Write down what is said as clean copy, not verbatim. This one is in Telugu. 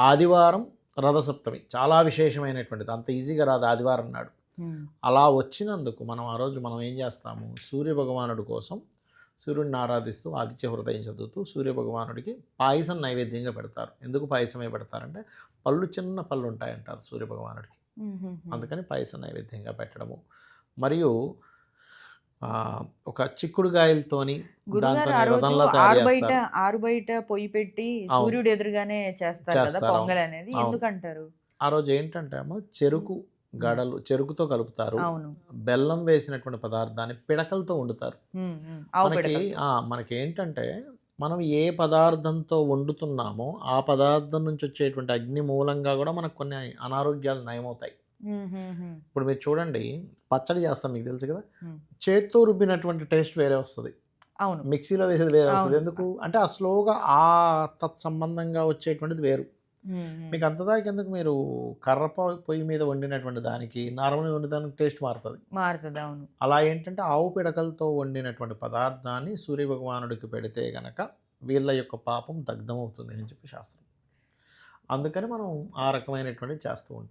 ఆదివారం రథసప్తమి చాలా విశేషమైనటువంటిది. అంత ఈజీగా రాదు ఆదివారం నాడు. అలా వచ్చినందుకు మనం ఆ రోజు మనం ఏం చేస్తాము, సూర్యభగవానుడి కోసం సూర్యుడిని ఆరాధిస్తూ ఆదిత్య హృదయం చదువుతూ సూర్యభగవానుడికి పాయసం నైవేద్యంగా పెడతారు. ఎందుకు పాయసమే పెడతారంటే పళ్ళు చిన్న పళ్ళు ఉంటాయంటారు సూర్యభగవానుడికి, అందుకని పాయసం నైవేద్యంగా పెట్టడము. మరియు ఒక చిక్కుడుగాయలతోని దాంతో రథంలా తయారు చేస్తారు. ఆరు బయట పొయ్యి పెట్టి సూర్యుడు ఎదురుగానే చేస్తారు కదా పొంగల్ అనేది. ఎందుకంటారు? ఆ రోజు ఏంటంటే అమ్మ చెరుకు గడలు చెరుకుతో కలుపుతారు, బెల్లం వేసినటువంటి పదార్థాన్ని పిడకలతో వండుతారు. మనకి ఏంటంటే మనం ఏ పదార్థంతో వండుతున్నామో ఆ పదార్థం నుంచి వచ్చేటువంటి అగ్ని మూలంగా కూడా మనకు కొన్ని అనారోగ్యాలు నయమవుతాయి. ఇప్పుడు మీరు చూడండి, పచ్చడి చేస్తాం, మీకు తెలుసు కదా, చేత్తో రుబ్బినటువంటి టేస్ట్ వేరే వస్తుంది, మిక్సీలో వేసేది వేరే వస్తుంది. ఎందుకు అంటే ఆ స్లోగా ఆ తత్సంబంధంగా వచ్చేటువంటిది వేరు. మీకు అంతదాకా ఎందుకు, మీరు కర్ర పొయ్యి మీద వండినటువంటి దానికి నార్మల్గా వండిదానికి టేస్ట్ మారుతుంది. అవును. అలా ఏంటంటే ఆవు పిడకలతో వండినటువంటి పదార్థాన్ని సూర్యభగవానుడికి పెడితే గనక వీళ్ళ యొక్క పాపం దగ్ధమవుతుంది అని చెప్పి శాస్త్రం. అందుకని మనం ఆ రకమైనటువంటి చేస్తూ ఉంటాం.